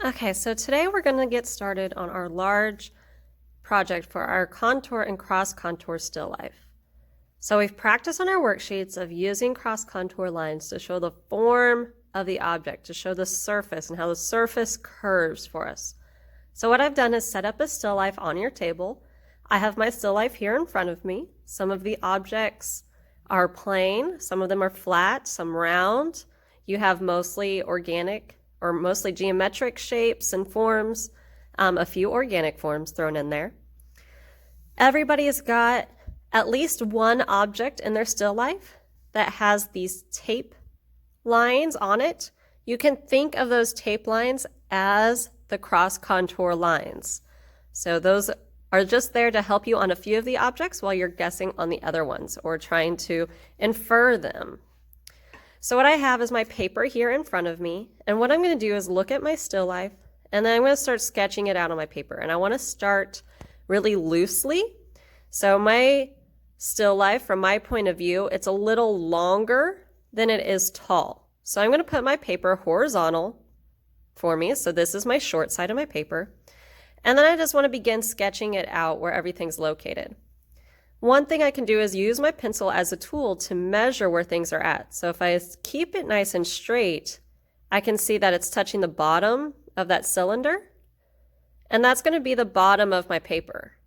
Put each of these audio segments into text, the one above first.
Okay, so today we're going to get started on our large project for our contour and cross contour still life. So we've practiced on our worksheets of using cross contour lines to show the form of the object, to show the surface and how the surface curves for us. So what I've done is set up a still life on your table. I have my still life here in front of me. Some of the objects are plain, some of them are flat, some round. You have mostly organic or mostly geometric shapes and forms, a few organic forms thrown in there. Everybody's got at least one object in their still life that has these tape lines on it. You can think of those tape lines as the cross contour lines. So those are just there to help you on a few of the objects while you're guessing on the other ones or trying to infer them. So what I have is my paper here in front of me, and what I'm going to do is look at my still life, and then I'm going to start sketching it out on my paper, and I want to start really loosely. So my still life, from my point of view, it's a little longer than it is tall. So I'm going to put my paper horizontal for me, so this is my short side of my paper, and then I just want to begin sketching it out where everything's located. One thing I can do is use my pencil as a tool to measure where things are at. So if I keep it nice and straight, I can see that it's touching the bottom of that cylinder, and that's going to be the bottom of my paper.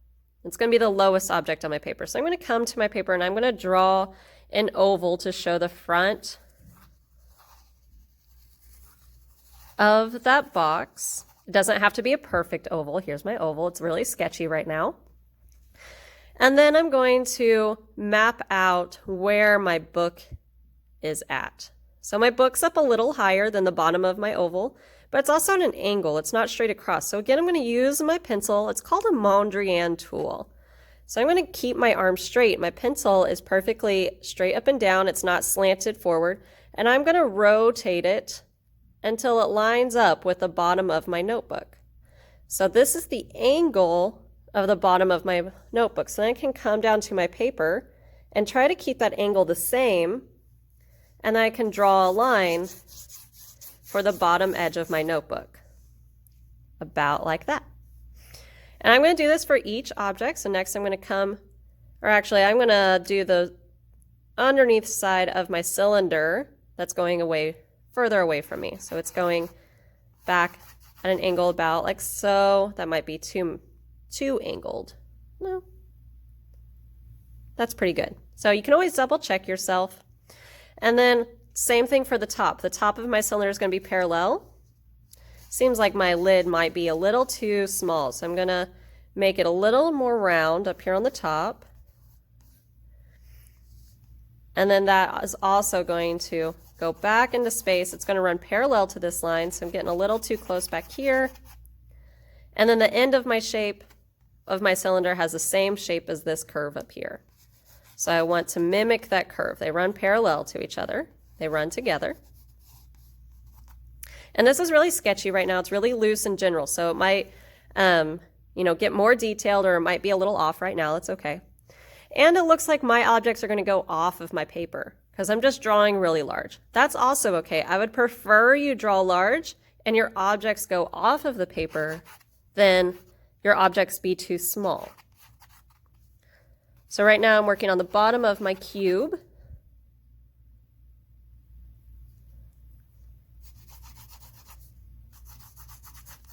It's going to be the lowest object on my paper. So I'm going to come to my paper and I'm going to draw an oval to show the front of that box. It doesn't have to be a perfect oval. Here's my oval. It's really sketchy right now. And then I'm going to map out where my book is at. So my book's up a little higher than the bottom of my oval, but it's also at an angle. It's not straight across. So again, I'm going to use my pencil. It's called a Mondrian tool. So I'm going to keep my arm straight. My pencil is perfectly straight up and down. It's not slanted forward. And I'm going to rotate it until it lines up with the bottom of my notebook. So this is the angle of the bottom of my notebook. So then I can come down to my paper and try to keep that angle the same, and then I can draw a line for the bottom edge of my notebook, about like that. And I'm going to do this for each object. So next I'm going to come, or actually I'm going to do the underneath side of my cylinder that's going away, further away from me. So it's going back at an angle about like so. That might be too angled. No, that's pretty good. So you can always double check yourself. And then same thing for the top. The top of my cylinder is going to be parallel. Seems like my lid might be a little too small, so I'm going to make it a little more round up here on the top. And then that is also going to go back into space. It's going to run parallel to this line, so I'm getting a little too close back here. And then the end of my shape of my cylinder has the same shape as this curve up here. So I want to mimic that curve. They run parallel to each other. They run together. And this is really sketchy right now. It's really loose in general. So it might, get more detailed, or it might be a little off right now. That's okay. And it looks like my objects are going to go off of my paper because I'm just drawing really large. That's also okay. I would prefer you draw large and your objects go off of the paper than your objects be too small. So right now I'm working on the bottom of my cube.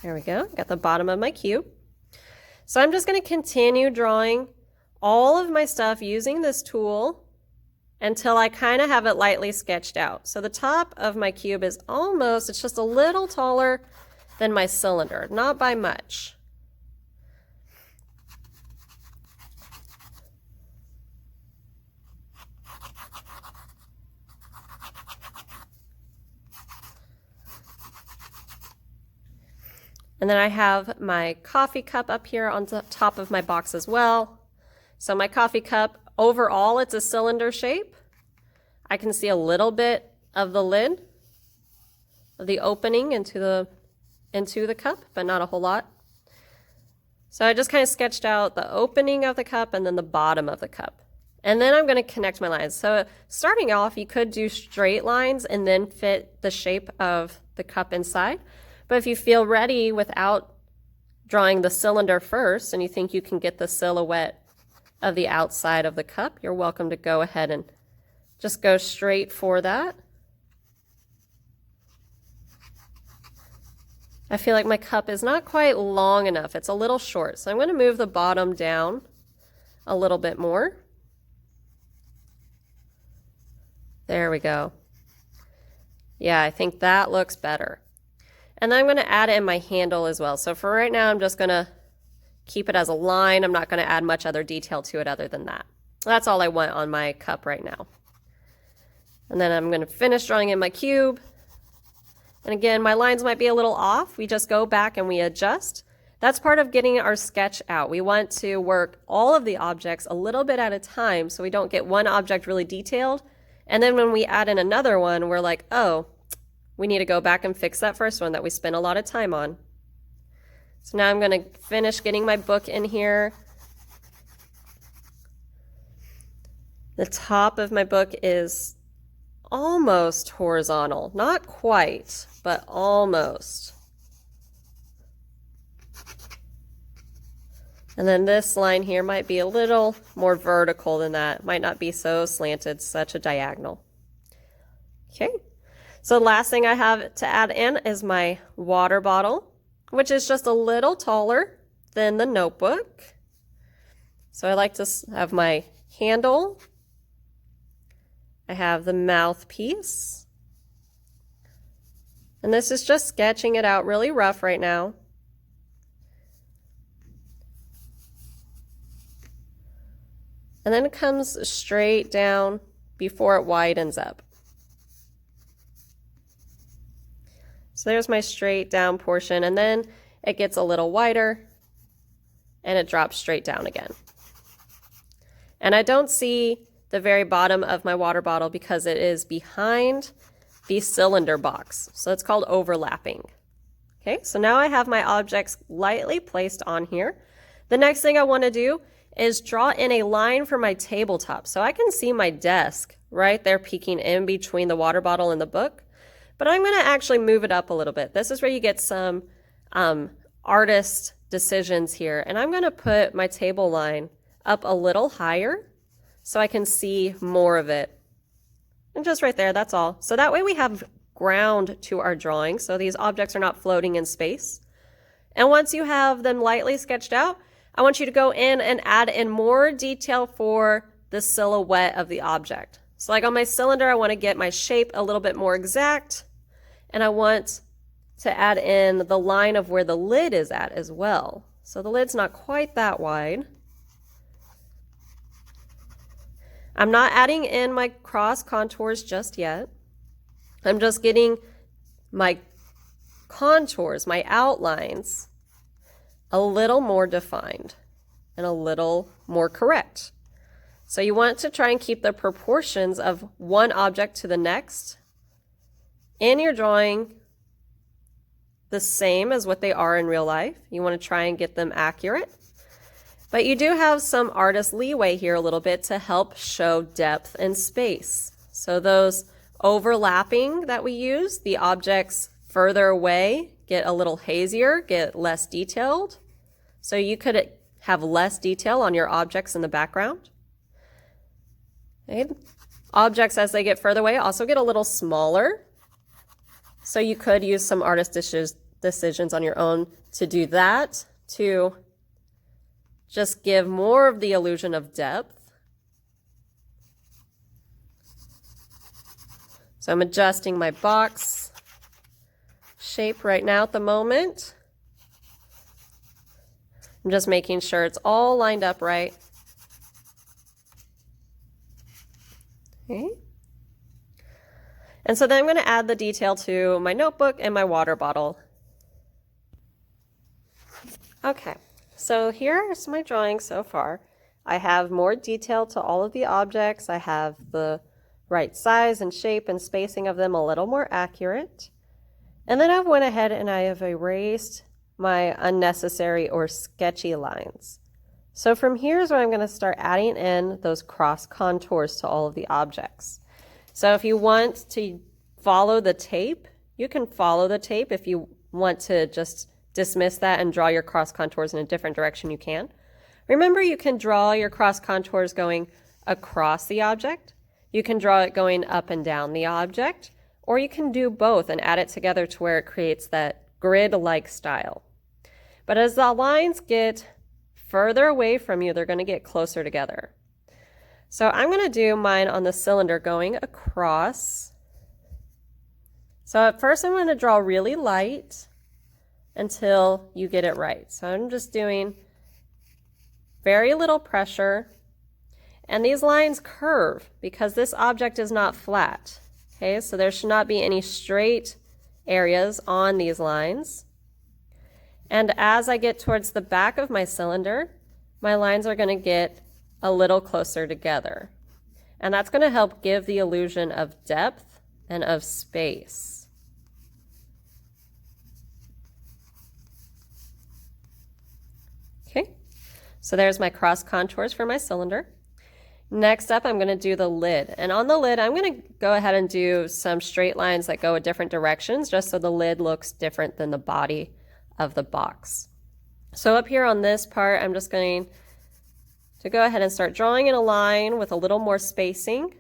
There we go, got the bottom of my cube. So I'm just going to continue drawing all of my stuff using this tool until I kind of have it lightly sketched out. So the top of my cube is almost, it's just a little taller than my cylinder, not by much. And then I have my coffee cup up here on the top of my box as well. So my coffee cup, overall, it's a cylinder shape. I can see a little bit of the lid, of the opening into the cup, but not a whole lot. So I just kind of sketched out the opening of the cup and then the bottom of the cup. And then I'm going to connect my lines. So starting off, you could do straight lines and then fit the shape of the cup inside. But if you feel ready without drawing the cylinder first and you think you can get the silhouette of the outside of the cup, you're welcome to go ahead and just go straight for that. I feel like my cup is not quite long enough. It's a little short. So I'm going to move the bottom down a little bit more. There we go. Yeah, I think that looks better. And then I'm going to add in my handle as well. So for right now, I'm just going to keep it as a line. I'm not going to add much other detail to it other than that. That's all I want on my cup right now. And then I'm going to finish drawing in my cube. And again, my lines might be a little off. We just go back and we adjust. That's part of getting our sketch out. We want to work all of the objects a little bit at a time so we don't get one object really detailed. And then when we add in another one, we're like, oh, we need to go back and fix that first one that we spent a lot of time on. So now I'm going to finish getting my book in here. The top of my book is almost horizontal. Not quite, but almost. And then this line here might be a little more vertical than that. Might not be so slanted, such a diagonal. Okay. So the last thing I have to add in is my water bottle, which is just a little taller than the notebook. So I like to have my handle. I have the mouthpiece. And this is just sketching it out really rough right now. And then it comes straight down before it widens up. So there's my straight down portion, and then it gets a little wider and it drops straight down again. And I don't see the very bottom of my water bottle because it is behind the cylinder box. So it's called overlapping. Okay, so now I have my objects lightly placed on here. The next thing I want to do is draw in a line for my tabletop. So I can see my desk right there peeking in between the water bottle and the book. But I'm going to actually move it up a little bit. This is where you get some artist decisions here. And I'm going to put my table line up a little higher so I can see more of it. And just right there, that's all. So that way we have ground to our drawing. So these objects are not floating in space. And once you have them lightly sketched out, I want you to go in and add in more detail for the silhouette of the object. So like on my cylinder, I want to get my shape a little bit more exact. And I want to add in the line of where the lid is at as well. So the lid's not quite that wide. I'm not adding in my cross contours just yet. I'm just getting my contours, my outlines, a little more defined and a little more correct. So you want to try and keep the proportions of one object to the next in your drawing the same as what they are in real life. You want to try and get them accurate. But you do have some artist leeway here a little bit to help show depth and space. So those overlapping that we use, the objects further away get a little hazier, get less detailed. So you could have less detail on your objects in the background. Okay. Objects as they get further away also get a little smaller. So you could use some artist decisions on your own to do that, to just give more of the illusion of depth. So I'm adjusting my box shape right now at the moment. I'm just making sure it's all lined up right. Okay. And so then I'm going to add the detail to my notebook and my water bottle. Okay, so here's my drawing so far. I have more detail to all of the objects. I have the right size and shape and spacing of them a little more accurate. And then I went ahead and I have erased my unnecessary or sketchy lines. So from here is where I'm going to start adding in those cross contours to all of the objects. So if you want to follow the tape, you can follow the tape if you want to just dismiss that and draw your cross contours in a different direction, you can. Remember, you can draw your cross contours going across the object. You can draw it going up and down the object, or you can do both and add it together to where it creates that grid-like style. But as the lines get further away from you, they're going to get closer together. So I'm going to do mine on the cylinder going across. So at first I'm going to draw really light until you get it right. So I'm just doing very little pressure. And these lines curve because this object is not flat. Okay, so there should not be any straight areas on these lines. And as I get towards the back of my cylinder, my lines are going to get a little closer together. And that's going to help give the illusion of depth and of space. Okay, so there's my cross contours for my cylinder. Next up, I'm going to do the lid. And on the lid, I'm going to go ahead and do some straight lines that go in different directions, just so the lid looks different than the body of the box. So up here on this part, I'm just going to go ahead and start drawing in a line with a little more spacing.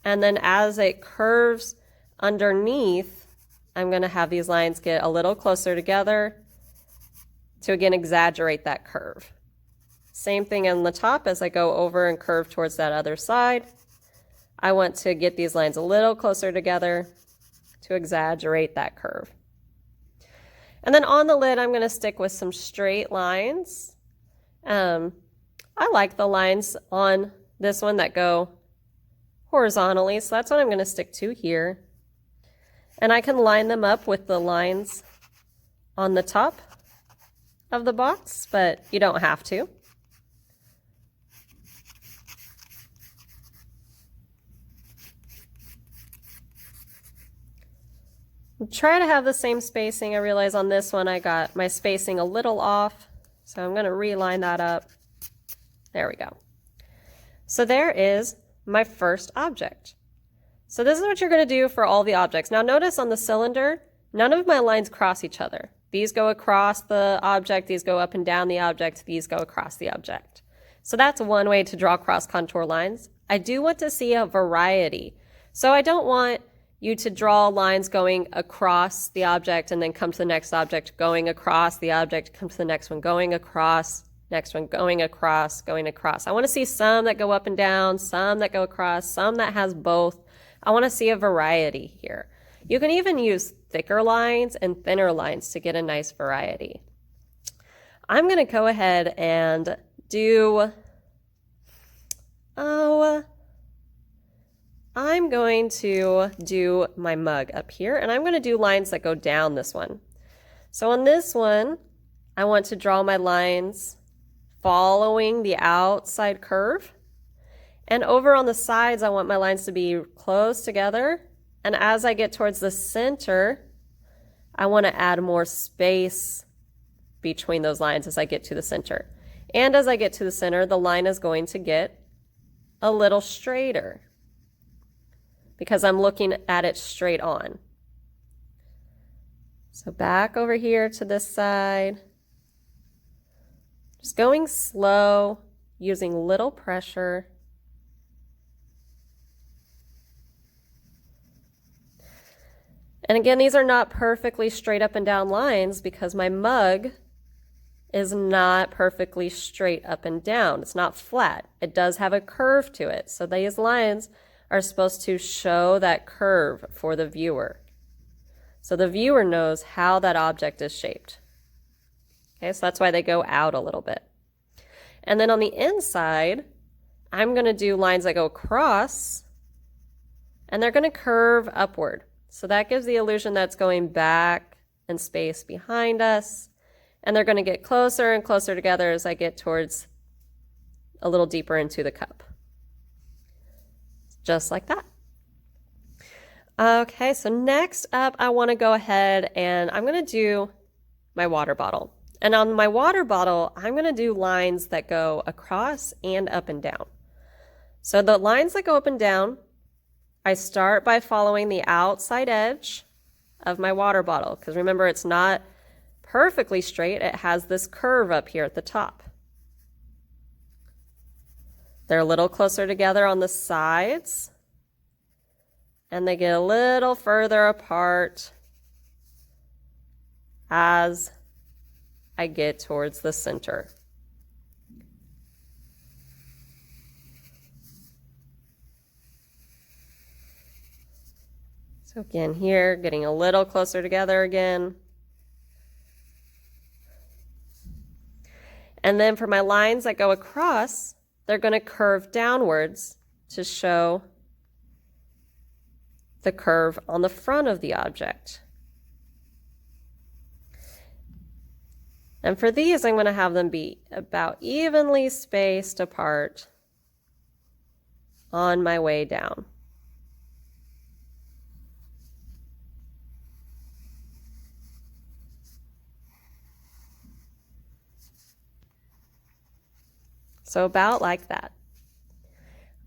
And then as it curves underneath, I'm going to have these lines get a little closer together to again exaggerate that curve. Same thing on the top as I go over and curve towards that other side. I want to get these lines a little closer together to exaggerate that curve. And then on the lid, I'm going to stick with some straight lines. I like the lines on this one that go horizontally, so that's what I'm going to stick to here. And I can line them up with the lines on the top of the box, but you don't have to. Try to have the same spacing. I realize on this one I got my spacing a little off, so I'm going to reline that up. There we go. So there is my first object. So this is what you're going to do for all the objects. Now notice on the cylinder, none of my lines cross each other. These go across the object, these go up and down the object, these go across the object. So that's one way to draw cross contour lines. I do want to see a variety. So I don't want you to draw lines going across the object and then come to the next object, going across the object, come to the next one, going across, next one, going across, going across. I want to see some that go up and down, some that go across, some that has both. I want to see a variety here. You can even use thicker lines and thinner lines to get a nice variety. I'm going to go ahead and do, I'm going to do my mug up here, and I'm going to do lines that go down this one. So on this one, I want to draw my lines following the outside curve. And over on the sides, I want my lines to be close together. And as I get towards the center, I want to add more space between those lines as I get to the center. And as I get to the center, the line is going to get a little straighter because I'm looking at it straight on. So back over here to this side, just going slow, using little pressure. And again, these are not perfectly straight up and down lines because my mug is not perfectly straight up and down. It's not flat. It does have a curve to it. So these lines are supposed to show that curve for the viewer. So the viewer knows how that object is shaped. Okay, so that's why they go out a little bit. And then on the inside, I'm going to do lines that go across, and they're going to curve upward. So that gives the illusion that's going back and space behind us. And they're going to get closer and closer together as I get towards a little deeper into the cup. Just like that. Okay, so next up, I want to go ahead and I'm going to do my water bottle. And on my water bottle, I'm going to do lines that go across and up and down. So the lines that go up and down, I start by following the outside edge of my water bottle, because remember, it's not perfectly straight. It has this curve up here at the top. They're a little closer together on the sides, and they get a little further apart as I get towards the center. So again here, getting a little closer together again. And then for my lines that go across, they're going to curve downwards to show the curve on the front of the object. And for these, I'm going to have them be about evenly spaced apart on my way down. So about like that.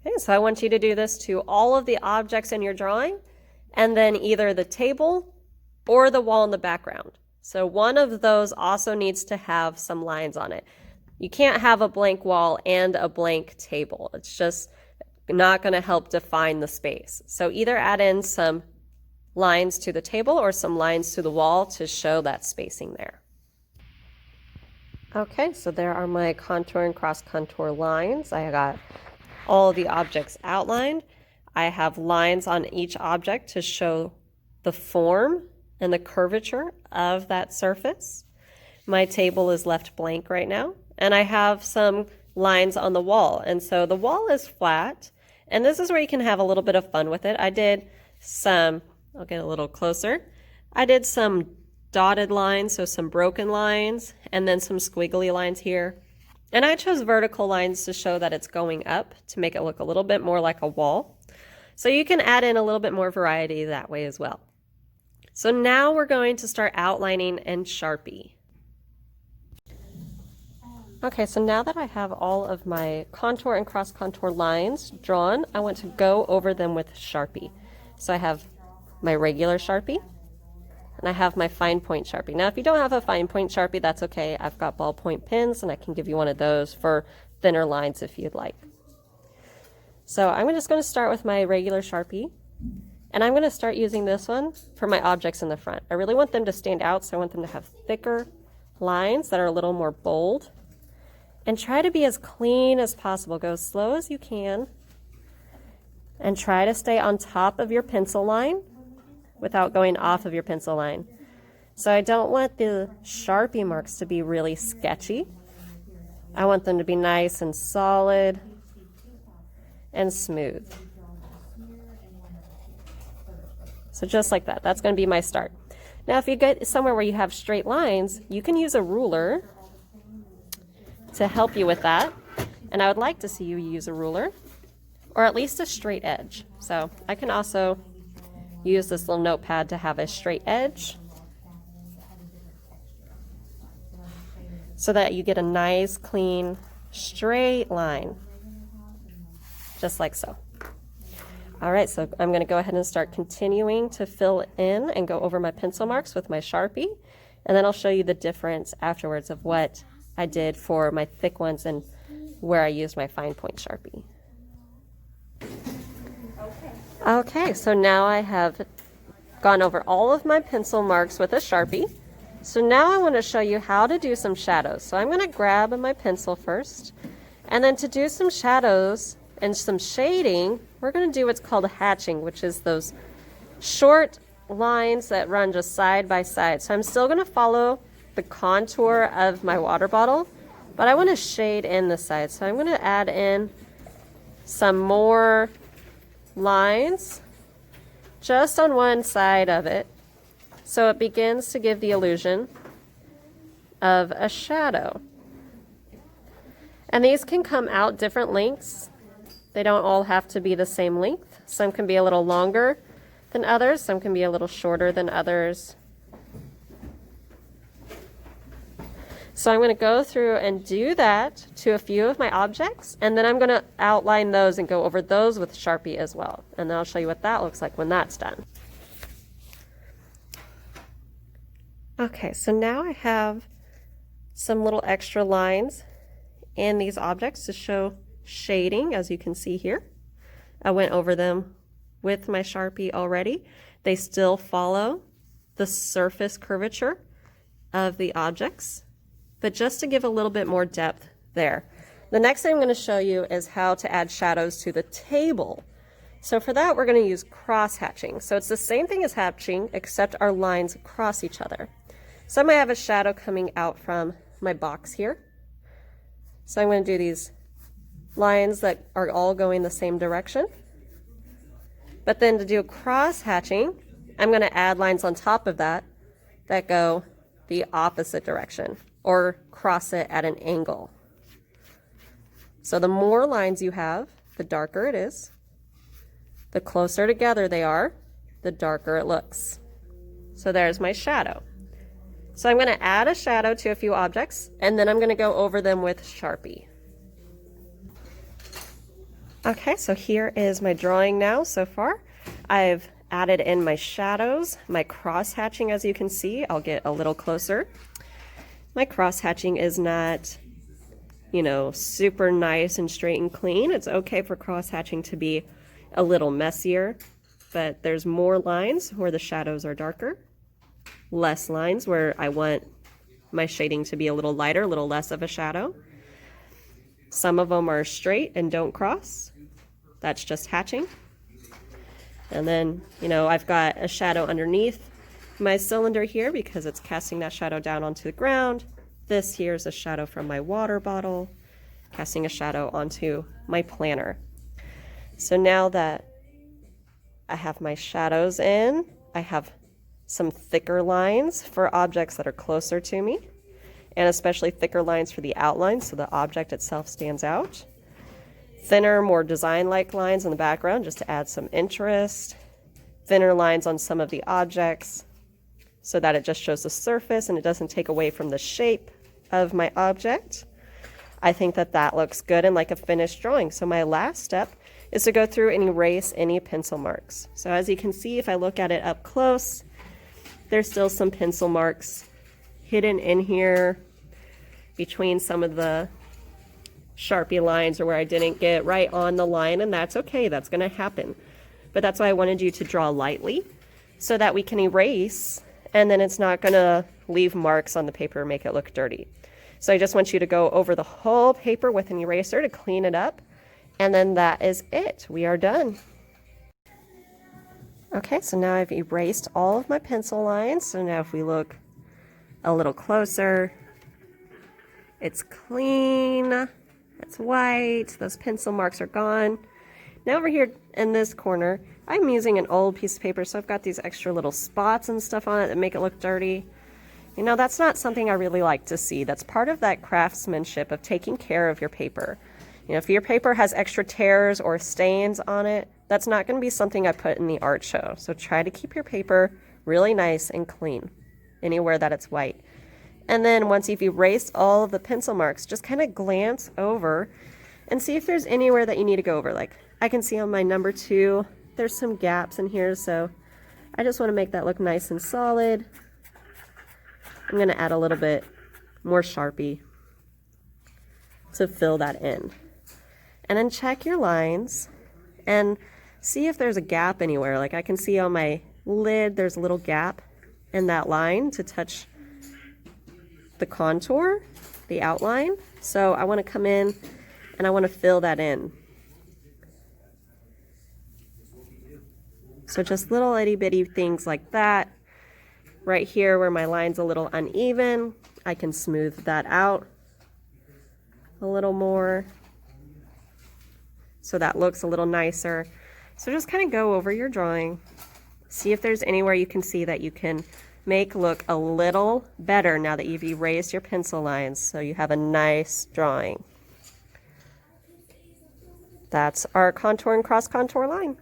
Okay, so I want you to do this to all of the objects in your drawing, and then either the table or the wall in the background. So one of those also needs to have some lines on it. You can't have a blank wall and a blank table. It's just not going to help define the space. So either add in some lines to the table or some lines to the wall to show that spacing there. Okay, so there are my contour and cross contour lines. I got all the objects outlined. I have lines on each object to show the form and the curvature of that surface. My table is left blank right now, and I have some lines on the wall. And so the wall is flat, and this is where you can have a little bit of fun with it. I did some, I'll get a little closer. I did some dotted lines, so some broken lines, and then some squiggly lines here. And I chose vertical lines to show that it's going up to make it look a little bit more like a wall. So you can add in a little bit more variety that way as well. So now we're going to start outlining in Sharpie. Okay, so now that I have all of my contour and cross contour lines drawn, I want to go over them with Sharpie. So I have my regular Sharpie, and I have my fine point Sharpie. Now, if you don't have a fine point Sharpie, that's okay. I've got ballpoint pens, and I can give you one of those for thinner lines if you'd like. So I'm just going to start with my regular Sharpie, and I'm going to start using this one for my objects in the front. I really want them to stand out, so I want them to have thicker lines that are a little more bold. And try to be as clean as possible. Go as slow as you can, and try to stay on top of your pencil line without going off of your pencil line. So I don't want the Sharpie marks to be really sketchy. I want them to be nice and solid and smooth. So just like that, that's going to be my start. Now if you get somewhere where you have straight lines, you can use a ruler to help you with that. And I would like to see you use a ruler, or at least a straight edge. So I can also use this little notepad to have a straight edge so that you get a nice, clean, straight line, just like so. All right, so I'm going to go ahead and start continuing to fill in and go over my pencil marks with my Sharpie, and then I'll show you the difference afterwards of what I did for my thick ones and where I used my fine point Sharpie. Okay, so now I have gone over all of my pencil marks with a Sharpie. So now I want to show you how to do some shadows. So I'm going to grab my pencil first, and then to do some shadows and some shading, we're going to do what's called hatching, which is those short lines that run just side by side. So I'm still going to follow the contour of my water bottle, but I want to shade in the side. So I'm going to add in some more lines just on one side of it, so it begins to give the illusion of a shadow. And these can come out different lengths. They don't all have to be the same length. Some can be a little longer than others, some can be a little shorter than others. So I'm going to go through and do that to a few of my objects, and then I'm going to outline those and go over those with Sharpie as well. And then I'll show you what that looks like when that's done. Okay, so now I have some little extra lines in these objects to show shading, as you can see here. I went over them with my Sharpie already. They still follow the surface curvature of the objects, but just to give a little bit more depth there. The next thing I'm going to show you is how to add shadows to the table. So for that, we're going to use cross-hatching. So it's the same thing as hatching, except our lines cross each other. So I might have a shadow coming out from my box here. So I'm going to do these lines that are all going the same direction. But then to do cross-hatching, I'm going to add lines on top of that that go the opposite direction or cross it at an angle. So the more lines you have, the darker it is. The closer together they are, the darker it looks. So there's my shadow. So I'm going to add a shadow to a few objects, and then I'm going to go over them with Sharpie. Okay, so here is my drawing now so far. I've added in my shadows, my cross-hatching, as you can see. I'll get a little closer. My cross-hatching is not, you know, super nice and straight and clean. It's okay for cross-hatching to be a little messier, but there's more lines where the shadows are darker, less lines where I want my shading to be a little lighter, a little less of a shadow. Some of them are straight and don't cross. That's just hatching. And then, you know, I've got a shadow underneath my cylinder here because it's casting that shadow down onto the ground. This here is a shadow from my water bottle, casting a shadow onto my planner. So now that I have my shadows in, I have some thicker lines for objects that are closer to me, and especially thicker lines for the outline so the object itself stands out. Thinner, more design-like lines in the background just to add some interest. Thinner lines on some of the objects so that it just shows the surface and it doesn't take away from the shape of my object. I think that that looks good and like a finished drawing. So my last step is to go through and erase any pencil marks. So as you can see, if I look at it up close, there's still some pencil marks hidden in here between some of the Sharpie lines or where I didn't get right on the line, and that's okay, that's gonna happen. But that's why I wanted you to draw lightly so that we can erase and then it's not gonna leave marks on the paper and make it look dirty. So I just want you to go over the whole paper with an eraser to clean it up, and then that is it. We are done. Okay, so now I've erased all of my pencil lines. So now if we look a little closer, it's clean, it's white, those pencil marks are gone. Now over here in this corner, I'm using an old piece of paper, so I've got these extra little spots and stuff on it that make it look dirty. You know, that's not something I really like to see. That's part of that craftsmanship of taking care of your paper. You know, if your paper has extra tears or stains on it, that's not going to be something I put in the art show. So try to keep your paper really nice and clean anywhere that it's white. And then once you've erased all of the pencil marks, just kind of glance over and see if there's anywhere that you need to go over. Like I can see on my number 2, there's some gaps in here, so I just want to make that look nice and solid. I'm going to add a little bit more Sharpie to fill that in. And then check your lines and see if there's a gap anywhere. Like I can see on my lid, there's a little gap in that line to touch the contour, the outline. So I want to come in and I want to fill that in. So just little itty bitty things like that. Right here where my line's a little uneven, I can smooth that out a little more so that looks a little nicer. So just kind of go over your drawing, see if there's anywhere you can see that you can make look a little better now that you've erased your pencil lines so you have a nice drawing. That's our contour and cross contour line.